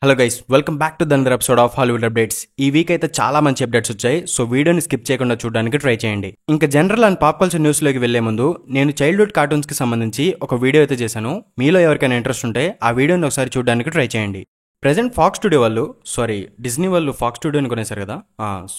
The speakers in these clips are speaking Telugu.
Hello guys, welcome back to another episode of Hollywood updates. ఈ వీక్ అయితే చాలా మంచి అప్డేట్స్ వచ్చాయి, సో వీడియోని స్కిప్ చేయకుండా చూడడానికి ట్రై చేయండి. ఇంకా general and pop culture news లోకి వెళ్లే ముందు నేను చైల్డ్హుడ్ కార్టూన్స్ కి సంబంధించి ఒక వీడియో అయితే చేశాను. మీలో ఎవరికైనా ఇంట్రెస్ట్ ఉంటే ఆ వీడియోని ఒకసారి చూడడానికి ట్రై చేయండి. ప్రెజెంట్ ఫాక్స్ స్టూడియో వాళ్ళు డిజ్నీ వాళ్ళు ఫాక్స్ స్టూడియోని కొనేశారు కదా.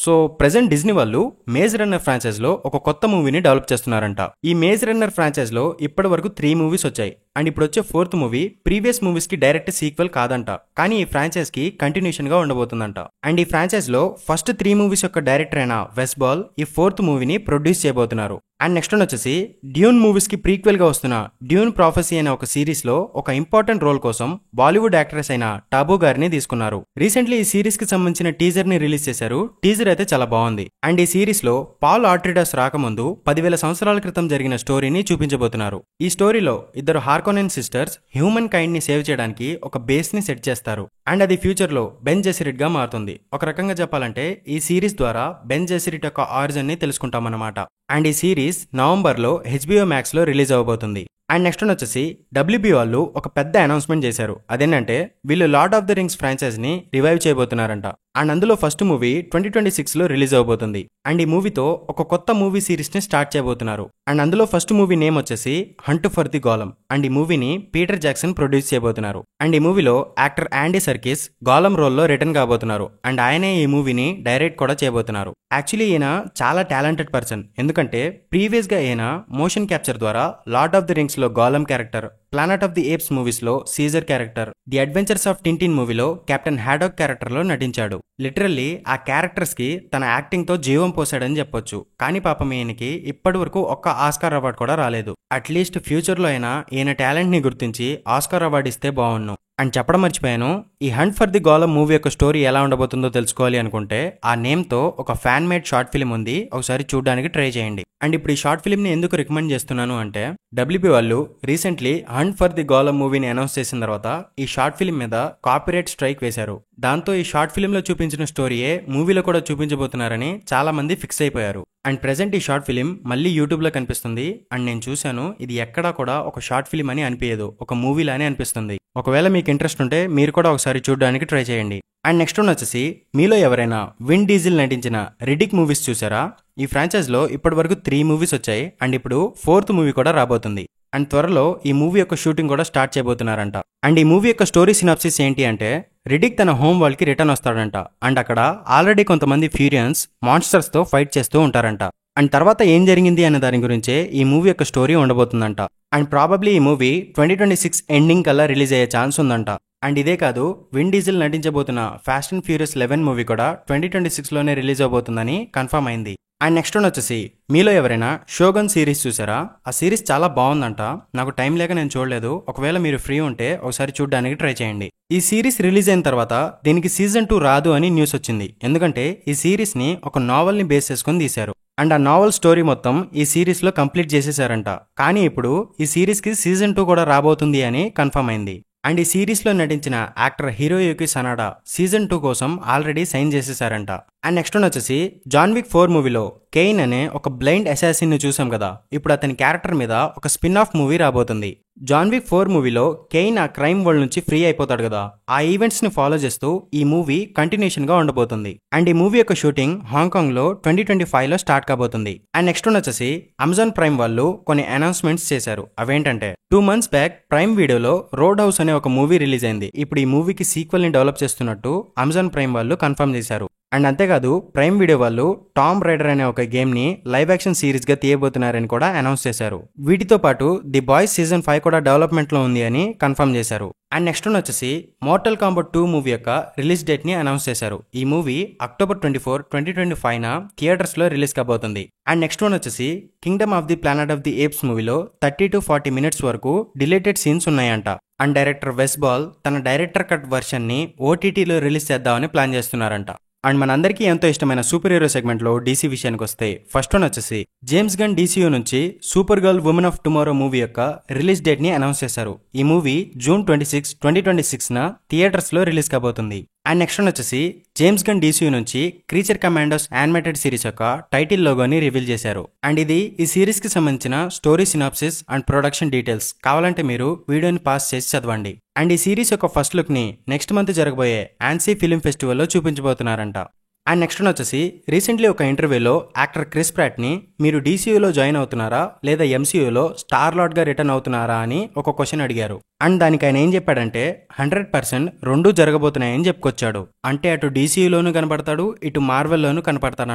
సో ప్రెజెంట్ డిజ్నీ వాళ్ళు మేజ్ రన్నర్ ఫ్రాంచైజ్ లో ఒక కొత్త మూవీని డెవలప్ చేస్తున్నారంట. ఈ మేజ్ రన్నర్ ఫ్రాంచైజ్ లో ఇప్పటి వరకు 3 మూవీస్ వచ్చాయి అండ్ ఇప్పుడు వచ్చే 4th మూవీ ప్రీవియస్ మూవీస్ కి డైరెక్ట్ సీక్వెల్ కాదంట, కానీ ఈ ఫ్రాంచైజ్ కి కంటిన్యూషన్ గా ఉండబోతుందంట. అండ్ ఈ ఫ్రాంచైజ్ లో ఫస్ట్ 3 మూవీస్ యొక్క డైరెక్టర్ అయిన వెస్ బాల్ ఈ 4th మూవీని ప్రొడ్యూస్ చేయబోతున్నారు. అండ్ నెక్స్ట్ వచ్చేసి డ్యూన్ మూవీస్ కి ప్రీక్వెల్ గా వస్తున్న డ్యూన్ ప్రాఫెసీ అనే ఒక సిరీస్ లో ఒక ఇంపార్టెంట్ రోల్ కోసం బాలీవుడ్ యాక్ట్రెస్ అయిన టాబూ గారిని తీసుకున్నారు. రీసెంట్లీ ఈ సిరీస్ కి సంబంధించిన టీజర్ ని రిలీజ్ చేశారు. టీజర్ అయితే చాలా బాగుంది. అండ్ ఈ సిరీస్ లో పాల్ ఆట్రిడాస్ రాకముందు 10,000 సంవత్సరాల క్రితం జరిగిన స్టోరీని చూపించబోతున్నారు. ఈ స్టోరీలో ఇద్దరు హార్కోనెన్ సిస్టర్స్ హ్యూమన్ కైండ్ ని సేవ్ చేయడానికి ఒక బేస్ ని సెట్ చేస్తారు. అండ్ అది ఫ్యూచర్ లో బెన్ జెసిరిట్ గా మారుతుంది. ఒక రకంగా చెప్పాలంటే ఈ సిరీస్ ద్వారా బెన్ జెసిరిట్ యొక్క ఆరిజిన్ ని తెలుసుకుంటామన్నమాట. అండ్ ఈ సిరీస్ నవంబర్ లో HBO Max లో రిలీజ్ అవబోతుంది. అండ్ నెక్స్ట్ వచ్చేసి WB వాళ్ళు ఒక పెద్ద అనౌన్స్మెంట్ చేశారు. అదేంటంటే వీళ్ళు lord of the rings franchise ని రివైవ్ చేయబోతున్నారంట. అండ్ అందులో ఫస్ట్ మూవీ 2026 లో రిలీజ్ అవబోతుంది. అండ్ ఈ మూవీతో ఒక కొత్త మూవీ సిరీస్ ని స్టార్ట్ చేయబోతున్నారు. అండ్ అందులో ఫస్ట్ మూవీ నేమ్ వచ్చేసి హంట్ ఫర్ ది గోలమ్. అండ్ ఈ మూవీని పీటర్ జాక్సన్ ప్రొడ్యూస్ చేయబోతున్నారు. అండ్ ఈ మూవీలో యాక్టర్ యాండీ సర్కిస్ గోలమ్ రోల్ లో రిటర్న్ కాబోతున్నారు. అండ్ ఆయనే ఈ మూవీని డైరెక్ట్ కూడా చేయబోతున్నారు. యాక్చువల్లీ ఈయన చాలా టాలెంటెడ్ పర్సన్, ఎందుకంటే ప్రీవియస్ గా ఈయన మోషన్ క్యాప్చర్ ద్వారా లార్డ్ ఆఫ్ ది రింగ్స్ లో Gollum character, Planet of the Apes movies లో Caesar character, the Adventures of Tintin మూవీలో కెప్టెన్ హ్యాడాక్ క్యారెక్టర్ లో నటించాడు. లిటరల్లీ ఆ క్యారెక్టర్స్ కి తన యాక్టింగ్ తో జీవం పోసాడని చెప్పొచ్చు. కానీ పాపం ఈయనకి ఇప్పటి వరకు ఒక్క ఆస్కార్ అవార్డు కూడా రాలేదు. అట్లీస్ట్ ఫ్యూచర్ లో అయినా ఈయన టాలెంట్ ని గుర్తించి ఆస్కార్ అవార్డు ఇస్తే బాగున్ను. అండ్ చెప్పడం మర్చిపోయాను, ఈ హంట్ ఫర్ ది గోలమ్ మూవీ యొక్క స్టోరీ ఎలా ఉండబోతుందో తెలుసుకోవాలి అనుకుంటే ఆ నేమ్ తో ఒక ఫ్యాన్ మేడ్ షార్ట్ ఫిల్మ్ ఉంది, ఒకసారి చూడడానికి ట్రై చేయండి. అండ్ ఇప్పుడు ఈ షార్ట్ ఫిల్మ్ ని ఎందుకు రికమెండ్ చేస్తున్నాను అంటే WB వాళ్ళు రీసెంట్లీ హంట్ ఫర్ ది గోలమ్ మూవీని అనౌన్స్ చేసిన తర్వాత ఈ షార్ట్ ఫిల్మ్ మీద కాపీరైట్ స్ట్రైక్ వేశారు. దాంతో ఈ షార్ట్ ఫిల్మ్ లో చూపించిన స్టోరీయే మూవీలో కూడా చూపించబోతున్నారని చాలా మంది ఫిక్స్ అయిపోయారు. అండ్ ప్రెజెంట్ ఈ షార్ట్ ఫిలిం మళ్ళీ యూట్యూబ్ లో కనిపిస్తుంది. అండ్ నేను చూశాను, ఇది ఎక్కడా కూడా ఒక షార్ట్ ఫిలిం అని అనిపించదు, ఒక మూవీ లానే అనిపిస్తుంది. ఒకవేళ మీకు ఇంట్రెస్ట్ ఉంటే మీరు కూడా ఒకసారి చూడడానికి ట్రై చేయండి. అండ్ నెక్స్ట్ వచ్చేసి మీలో ఎవరైనా విన్ డీజిల్ నటించిన రిడిక్ మూవీస్ చూసారా? ఈ ఫ్రాంచైజ్ లో ఇప్పటి వరకు 3 మూవీస్ వచ్చాయి అండ్ ఇప్పుడు 4th మూవీ కూడా రాబోతుంది. అండ్ త్వరలో ఈ మూవీ యొక్క షూటింగ్ కూడా స్టార్ట్ చేయబోతున్నారంట. అండ్ ఈ మూవీ యొక్క స్టోరీ సినాప్సిస్ ఏంటి అంటే రిడిక్ తన హోమ్ వరల్డ్ కి రిటర్న్ వస్తాడంట. అండ్ అక్కడ ఆల్రెడీ కొంతమంది ఫ్యూరియన్స్ మాన్స్టర్స్ తో ఫైట్ చేస్తూ ఉంటారంట. అండ్ తర్వాత ఏం జరిగింది అనే దాని గురించే ఈ మూవీ యొక్క స్టోరీ ఉండబోతుందంట. అండ్ ప్రాబబ్లీ ఈ మూవీ 2026 ఎండింగ్ కల్లా రిలీజ్ అయ్యే ఛాన్స్ ఉందంట. అండ్ ఇదే కాదు, విన్ డీజిల్ నటించబోతున్న ఫాస్ట్ అండ్ ఫ్యూరియస్ 11 మూవీ కూడా 2026 లోనే రిలీజ్ అవబోతుందని కన్ఫర్మ్ అయింది. అండ్ నెక్స్ట్ వచ్చేసి మీలో ఎవరైనా షోగన్ సిరీస్ చూసారా? ఆ సిరీస్ చాలా బాగుందంట. నాకు టైం లేక నేను చూడలేదు. ఒకవేళ మీరు ఫ్రీ ఉంటే ఒకసారి చూడడానికి ట్రై చేయండి. ఈ సిరీస్ రిలీజ్ అయిన తర్వాత దీనికి సీజన్ 2 రాదు అని న్యూస్ వచ్చింది. ఎందుకంటే ఈ సిరీస్ ని ఒక నావెల్ ని బేస్ చేసుకుని తీశారు. అండ్ ఆ నావెల్ స్టోరీ మొత్తం ఈ సిరీస్ లో కంప్లీట్ చేసేసారంట. కానీ ఇప్పుడు ఈ సిరీస్ కి సీజన్ 2 కూడా రాబోతుంది అని కన్ఫర్మ్ అయింది. అండ్ ఈ సిరీస్ లో నటించిన యాక్టర్ హిరోయుకి సనాడా సీజన్ 2 కోసం ఆల్రెడీ సైన్ చేసేసారంట. అండ్ నెక్స్ట్ వచ్చేసి జాన్ విక్ 4 మూవీలో కెయిన్ అనే ఒక బ్లైండ్ అసాసిన్ ని చూసాం కదా, ఇప్పుడు అతని క్యారెక్టర్ మీద ఒక స్పిన్ ఆఫ్ మూవీ రాబోతుంది. జాన్ విక్ 4 మూవీలో కెయిన్ ఆ క్రైమ్ వరల్డ్ నుంచి ఫ్రీ అయిపోతాడు కదా, ఆ ఈవెంట్స్ ని ఫాలో చేస్తూ ఈ మూవీ కంటిన్యూషన్ గా ఉండబోతుంది. అండ్ ఈ మూవీ యొక్క షూటింగ్ హాంకాంగ్ లో 2025 లో స్టార్ట్ కాబోతుంది. అండ్ నెక్స్ట్ వచ్చేసి అమెజాన్ ప్రైమ్ వాళ్ళు కొన్ని అనౌన్స్మెంట్స్ చేశారు. అవేంటంటే 2 months బ్యాక్ ప్రైమ్ వీడియోలో రోడ్ హౌస్ అనే ఒక మూవీ రిలీజ్ అయింది. ఇప్పుడు ఈ మూవీకి సీక్వెల్ ని డెవలప్ చేస్తున్నట్టు అమెజాన్ ప్రైమ్ వాళ్ళు కన్ఫర్మ్ చేశారు. అండ్ అంతేకాదు ప్రైమ్ వీడియో వాళ్ళు టామ్ రైడర్ అనే ఒక గేమ్ ని లైవ్ యాక్షన్ సిరీస్ గా తీయబోతున్నారని కూడా అనౌన్స్ చేశారు. వీటితో పాటు ది బాయ్స్ సీజన్ 5 కూడా డెవలప్మెంట్ లో ఉంది అని కన్ఫర్మ్ చేశారు. అండ్ నెక్స్ట్ వచ్చేసి మోర్టల్ కాంబాట్ 2 మూవీ యొక్క రిలీజ్ డేట్ ని అనౌన్స్ చేశారు. ఈ మూవీ October 24, 2025 థియేటర్స్ లో రిలీజ్ కాబోతుంది. అండ్ నెక్స్ట్ వచ్చేసి Kingdom of the planet of the apes మూవీలో 30 to 40 minutes వరకు డిలేటెడ్ సీన్స్ ఉన్నాయంట. అండ్ డైరెక్టర్ వెస్ బాల్ తన డైరెక్టర్ కట్ వర్షన్ ని OTTలో రిలీజ్ చేద్దామని ప్లాన్ చేస్తున్నారంట. అండ్ మనందరికీ ఎంతో ఇష్టమైన సూపర్ హీరో సెగ్మెంట్ లో DC విషయానికి వస్తే ఫస్ట్ వచ్చేసి జేమ్స్ గన్ DCU నుంచి super girl women of tomorrow movie యొక్క రిలీజ్ డేట్ ని అనౌన్స్ చేశారు. ఈ మూవీ June 26, 2026 థియేటర్స్ లో రిలీజ్ కాబోతుంది. అండ్ నెక్స్ట్ వచ్చేసి జేమ్స్ గన్ డీసీయూ నుంచి క్రీచర్ కమాండోస్ యానిమేటెడ్ సిరీస్ యొక్క టైటిల్ లోగోని రివీల్ చేశారు. అండ్ ఇది ఈ సిరీస్ కి సంబంధించిన story synopsis and production details కావాలంటే మీరు వీడియోని పాస్ చేసి చదవండి. అండ్ ఈ సిరీస్ యొక్క ఫస్ట్ లుక్ ని నెక్స్ట్ మంత్ జరగబోయే ఆన్సీ ఫిల్మ్ ఫెస్టివల్లో చూపించబోతున్నారంట. అండ్ నెక్స్ట్ వచ్చేసి రీసెంట్లీ ఒక ఇంటర్వ్యూలో యాక్టర్ క్రిస్ ప్రాట్ ని మీరు డీసీయూలో జాయిన్ అవుతున్నారా లేదా ఎంసీయూలో స్టార్ లార్డ్ గా రిటర్న్ అవుతున్నారా అని ఒక క్వశ్చన్ అడిగారు. అండ్ దానికి ఆయన ఏం చెప్పాడంటే 100% రెండూ జరగబోతున్నాయని చెప్పుకొచ్చాడు. అంటే అటు డీసీయూలోనూ కనపడతాడు, ఇటు మార్వెల్లోనూ కనపడతాడు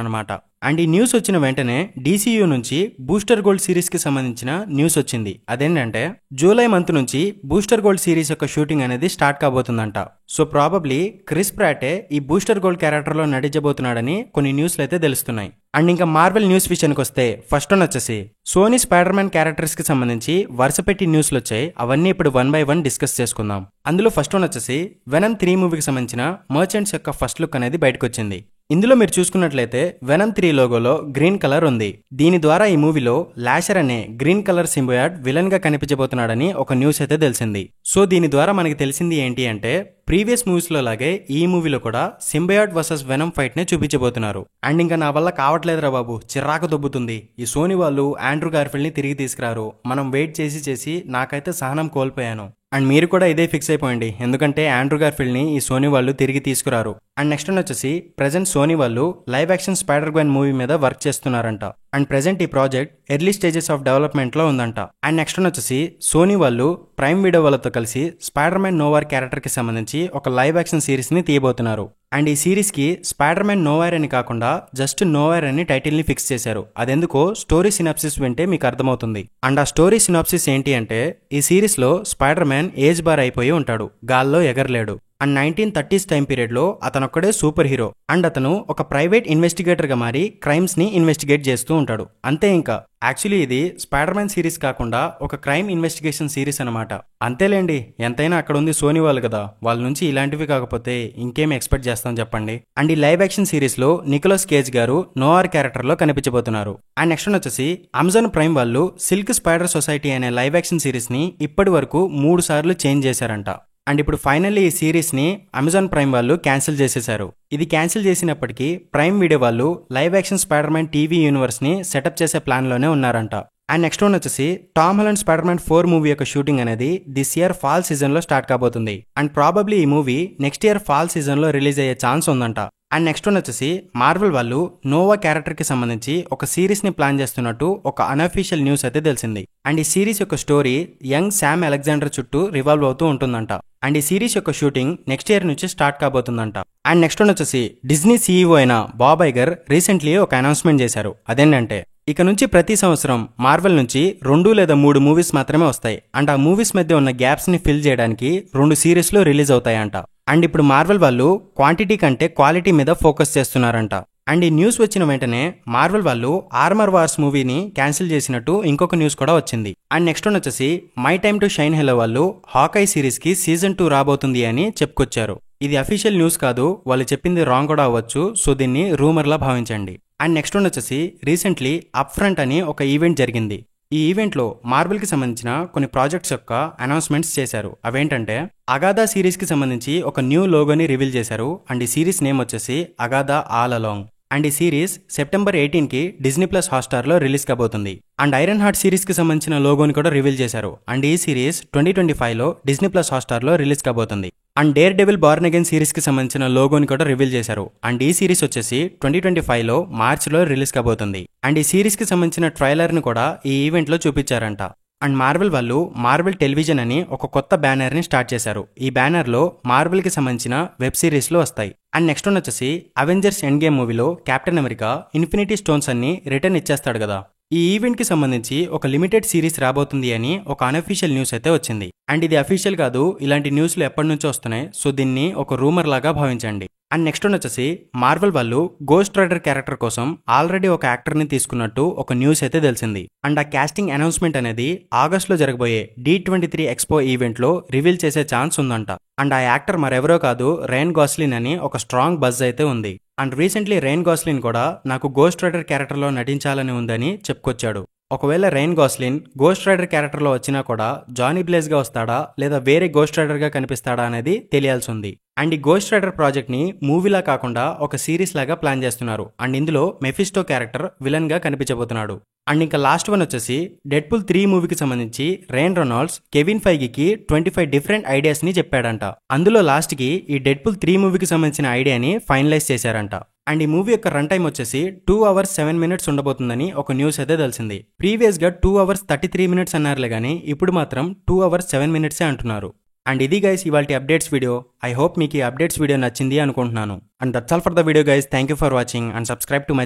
అనమాట. అండ్ ఈ న్యూస్ వచ్చిన వెంటనే డీసీయూ నుంచి బూస్టర్ గోల్డ్ సిరీస్ కి సంబంధించిన న్యూస్ వచ్చింది. అదేంటంటే జూలై మంత్ నుంచి బూస్టర్ గోల్డ్ సిరీస్ యొక్క షూటింగ్ అనేది స్టార్ట్ కాబోతుందంట. సో ప్రాబబ్లీ క్రిస్ ప్రాటే ఈ బూస్టర్ గోల్డ్ క్యారెక్టర్ లో నటించబోతున్నాడని కొన్ని న్యూస్లు అయితే తెలుస్తున్నాయి. అండ్ ఇంకా మార్వెల్ న్యూస్ విషయానికి వస్తే ఫస్ట్ వన్ వచ్చేసి సోనీ స్పైడర్ మ్యాన్ క్యారెక్టర్స్ కి సంబంధించి వరుస పెట్టి న్యూస్లు వచ్చాయి. అవన్నీ ఇప్పుడు 1 by 1 డిస్కస్ చేసుకుందాం. అందులో ఫస్ట్ వన్ వచ్చేసి వెనమ్ 3 మూవీకి సంబంధించిన మర్చెంట్స్ యొక్క ఫస్ట్ లుక్ అనేది బయటకు వచ్చింది. ఇందులో మీరు చూసుకున్నట్లయితే వెనమ్ 3 లోగోలో గ్రీన్ కలర్ ఉంది. దీని ద్వారా ఈ మూవీలో లాషర్ అనే గ్రీన్ కలర్ సింబయాడ్ విలన్ గా కనిపించబోతున్నాడని ఒక న్యూస్ అయితే తెలిసింది. సో దీని ద్వారా మనకి తెలిసింది ఏంటి అంటే ప్రీవియస్ మూవీస్ లో లాగే ఈ మూవీలో కూడా సింబయాడ్ వర్సెస్ వెనమ్ ఫైట్ నే చూపించబోతున్నారు. అండ్ ఇంకా నా వల్ల కావట్లేదురా బాబు, చిరాకు దొబ్బుతుంది. ఈ సోనీ వాళ్ళు ఆండ్రూ గార్ఫీల్డ్ ని తిరిగి తీసుకురారు. మనం వెయిట్ చేసి నాకైతే సహనం కోల్పోయాను. అండ్ మీరు కూడా ఇదే ఫిక్స్ అయిపోయింది, ఎందుకంటే ఆండ్రూ గార్ఫీల్డ్ ని ఈ సోనీ వాళ్ళు తిరిగి తీసుకురారు. అండ్ నెక్స్ట్ వచ్చేసి ప్రెజెంట్ సోనీ వాళ్ళు live action spider Gwen movie మీద వర్క్ చేస్తున్నారంట. అండ్ ప్రెజెంట్ ఈ project early stages of development లో ఉందంట. అండ్ నెక్స్ట్ వచ్చేసి సోనీ వాళ్ళు ప్రైమ్ వీడియో వాళ్ళతో కలిసి స్పైడర్ మ్యాన్ నోవార్ క్యారెక్టర్ కి సంబంధించి ఒక లైవ్ యాక్షన్ సిరీస్ ని తీయబోతున్నారు. అండ్ ఈ సిరీస్ కి స్పైడర్ మ్యాన్ నోవైర్ అని కాకుండా జస్ట్ నోవైర్ అని టైటిల్ ని ఫిక్స్ చేశారు. అదెందుకో స్టోరీ సినాప్సిస్ వింటే మీకు అర్థమవుతుంది. అండ్ ఆ స్టోరీ సినాప్సిస్ ఏంటి అంటే ఈ సిరీస్ లో స్పైడర్ మ్యాన్ ఏజ్ బార్ అయిపోయి ఉంటాడు, గాల్లో ఎగరలేడు. అండ్ 1930s టైం పీరియడ్ లో అతనొక్కడే సూపర్ హీరో. అండ్ అతను ఒక ప్రైవేట్ ఇన్వెస్టిగేటర్ గా మారి క్రైమ్స్ ని ఇన్వెస్టిగేట్ చేస్తూ ఉంటాడు. అంతే ఇంకా యాక్చువల్లీ ఇది స్పైడర్ మ్యాన్ సిరీస్ కాకుండా ఒక క్రైమ్ ఇన్వెస్టిగేషన్ సిరీస్ అనమాట. అంతేలేండి, ఎంతైనా అక్కడ ఉంది సోనీ వాళ్ళు కదా, వాళ్ళ నుంచి ఇలాంటివి కాకపోతే ఇంకేం ఎక్స్పెక్ట్ చేస్తాం చెప్పండి. అండ్ ఈ లైవ్ యాక్షన్ సిరీస్ లో నికోలస్ కేజ్ గారు నోఆర్ క్యారెక్టర్ లో కనిపించబోతున్నారు. అండ్ నెక్స్ట్ వచ్చేసి అమెజాన్ ప్రైమ్ వాళ్ళు సిల్క్ స్పైడర్ సొసైటీ అనే లైవ్ యాక్షన్ సిరీస్ ని ఇప్పటి వరకు 3 సార్లు చేంజ్ చేశారంట. అండ్ ఇప్పుడు ఫైనల్లీ ఈ సిరీస్ ని అమెజాన్ ప్రైమ్ వాళ్ళు క్యాన్సిల్ చేసేశారు. ఇది క్యాన్సిల్ చేసినప్పటికీ ప్రైమ్ వీడియో వాళ్ళు live action Spider Man TV universe ని సెటప్ చేసే ప్లాన్ లోనే ఉన్నారంట. అండ్ నెక్స్ట్ వన్ వచ్చేసి Tom Holland Spider Man 4 movie యొక్క షూటింగ్ అనేది దిస్ ఇయర్ ఫాల్ సీజన్ లో స్టార్ట్ కాబోతుంది. అండ్ ప్రాబబ్లీ ఈ movie next year fall season లో రిలీజ్ అయ్యే ఛాన్స్ ఉందంట. అండ్ నెక్స్ట్ వన్ వచ్చేసి మార్వెల్ వాళ్ళు నోవా క్యారెక్టర్ కి సంబంధించి ఒక సిరీస్ ని ప్లాన్ చేస్తున్నట్టు ఒక అన్అఫీషియల్ న్యూస్ అయితే తెలిసింది. అండ్ ఈ సిరీస్ యొక్క స్టోరీ యంగ్ శామ్ అలెగ్జాండర్ చుట్టూ రివాల్వ్ అవుతూ ఉంటుందంట. అండ్ ఈ సిరీస్ యొక్క షూటింగ్ నెక్స్ట్ ఇయర్ నుంచి స్టార్ట్ కాబోతుందంట. అండ్ నెక్స్ట్ వన్ వచ్చేసి డిజ్నీ సీఈఓ అయిన బాబ్ ఐగర్ రీసెంట్లీ ఒక అనౌన్స్మెంట్ చేశారు. అదేంటంటే ఇక నుంచి ప్రతి సంవత్సరం మార్వెల్ నుంచి 2 లేదా 3 మూవీస్ మాత్రమే వస్తాయి. అండ్ ఆ మూవీస్ మధ్య ఉన్న గ్యాప్స్ ని ఫిల్ చేయడానికి 2 సిరీస్లు రిలీజ్ అవుతాయంట. అండ్ ఇప్పుడు మార్వెల్ వాళ్ళు క్వాంటిటీ కంటే క్వాలిటీ మీద ఫోకస్ చేస్తున్నారంట. అండ్ ఈ న్యూస్ వచ్చిన వెంటనే మార్వెల్ వాళ్ళు ఆర్మర్ వార్స్ మూవీని క్యాన్సిల్ చేసినట్టు ఇంకొక న్యూస్ కూడా వచ్చింది. అండ్ నెక్స్ట్ వన్ వచ్చేసి my time to shine hello వాళ్ళు హాకై సిరీస్ కి సీజన్ 2 రాబోతుంది అని చెప్పుకొచ్చారు. ఇది అఫీషియల్ న్యూస్ కాదు, వాళ్ళు చెప్పింది రాంగ్ కూడా అవ్వచ్చు. సో దీన్ని రూమర్ లా భావించండి. అండ్ నెక్స్ట్ వన్ వచ్చేసి రీసెంట్లీ అప్ ఫ్రంట్ అని ఒక ఈవెంట్ జరిగింది. ఈ ఈవెంట్ లో మార్వెల్ కి సంబంధించిన కొన్ని ప్రాజెక్ట్స్ యొక్క అనౌన్స్మెంట్స్ చేశారు. అవేంటంటే అగాధా సిరీస్ కి సంబంధించి ఒక న్యూ లోగోని రివీల్ చేశారు. అండ్ ఈ సిరీస్ నేమ్ వచ్చేసి అగాధా ఆల్ అలాంగ్. అండ్ ఈ సిరీస్ సెప్టెంబర్ 18 కి డిజ్నీ ప్లస్ హాట్స్టార్ లో రిలీజ్ కాబోతుంది. అండ్ ఐరన్ హార్ట్ సిరీస్ కి సంబంధించిన లోగోని కూడా రివీల్ చేశారు. అండ్ ఈ సిరీస్ 2025 లో డిజ్నీ ప్లస్ హాట్స్టార్ లో రిలీజ్ కాబోతుంది. And dare devil born again series కి సంబంధించిన లోగోని కూడా రివీల్ చేశారు. అండ్ ఈ సిరీస్ వచ్చేసి 2025 లో మార్చ్ లో రిలీజ్ కాబోతుంది. అండ్ ఈ సిరీస్ కి సంబంధించిన ట్రైలర్ ని కూడా ఈ ఈవెంట్ లో చూపించారంట. అండ్ మార్వెల్ వాళ్ళు మార్వెల్ టెలివిజన్ అని ఒక కొత్త బ్యానర్ ని స్టార్ట్ చేశారు. ఈ బ్యానర్ లో మార్వెల్ కి సంబంధించిన వెబ్ సిరీస్లు వస్తాయి. అండ్ నెక్స్ట్ వన్ వచ్చేసి అవెంజర్స్ ఎండ్ గేమ్ మూవీలో కెప్టెన్ అమెరికా ఇన్ఫినిటీ స్టోన్స్ అన్ని రిటర్న్ ఇచ్చేస్తాడు కదా. ఈ ఈవెంట్ కి సంబంధించి ఒక లిమిటెడ్ సిరీస్ రాబోతుంది అని ఒక అన్అఫీషియల్ న్యూస్ అయితే వచ్చింది. అండ్ ఇది అఫీషియల్ కాదు, ఇలాంటి న్యూస్లు ఎప్పటి నుంచో వస్తున్నాయి. సో దీన్ని ఒక రూమర్ లాగా భావించండి. అండ్ నెక్స్ట్ వన్ వచ్చేసి మార్వెల్ వాళ్ళు గోస్ట్ రైడర్ క్యారెక్టర్ కోసం ఆల్రెడీ ఒక యాక్టర్ ని తీసుకున్నట్టు ఒక న్యూస్ అయితే తెలిసింది. అండ్ ఆ కాస్టింగ్ అనౌన్స్మెంట్ అనేది ఆగస్ట్ లో జరగబోయే D23 ఎక్స్పో ఈవెంట్ లో రివీల్ చేసే ఛాన్స్ ఉందంట. అండ్ ఆ యాక్టర్ మరెవరో కాదు, రైన్ గాస్లిన్ అని ఒక స్ట్రాంగ్ బజ్ అయితే ఉంది. అండ్ రీసెంట్లీ రైన్ గాస్లిన్ కూడా నాకు గోస్ట్ రైడర్ క్యారెక్టర్ లో నటించాలని ఉందని చెప్పుకొచ్చాడు. ఒకవేళ రైన్ గాస్లిన్ గోస్ట్ రైడర్ క్యారెక్టర్లో వచ్చినా కూడా జానీ బ్లేజ్గా వస్తాడా లేదా వేరే గోస్ట్ రైడర్గా కనిపిస్తాడా అనేది తెలియాల్సి ఉంది. అండ్ ఈ గోస్ట్ రైడర్ ప్రాజెక్ట్ని మూవీలా కాకుండా ఒక సిరీస్ లాగా ప్లాన్ చేస్తున్నారు. అండ్ ఇందులో మెఫిస్టో క్యారెక్టర్ విలన్గా కనిపించబోతున్నాడు. అండ్ ఇంకా లాస్ట్ వన్ వచ్చేసి డెడ్పూల్ 3 మూవీకి సంబంధించి రైన్ రెనాల్డ్స్ కెవిన్ ఫైగీకి 25 డిఫరెంట్ ఐడియాస్ని చెప్పాడంట. అందులో లాస్ట్కి ఈ డెడ్పూల్ 3 మూవీకి సంబంధించిన ఐడియాని ఫైనలైజ్ చేశారంట. అండ్ ఈ మూవీ యొక్క రన్ టైం వచ్చేసి 2 hours 7 minutes ఉండబోతుందని ఒక న్యూస్ అయితే తెలిసింది. ప్రీవియస్గా 2 hours 33 minutes అన్నారులే కానీ ఇప్పుడు మాత్రం 2 hours 7 minutes అంటున్నారు. అండ్ ఇది గైస్ ఇవాల్టి అప్డేట్స్ వీడియో. ఐ హోప్ మీకు ఈ అప్డేట్స్ వీడియో నచ్చింది అనుకుంటున్నాను. And that's all for the video guys. Thank you for watching and subscribe to my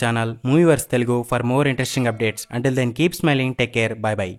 channel Movieverse Telugu for more interesting updates. Until then keep smiling, take care, bye by.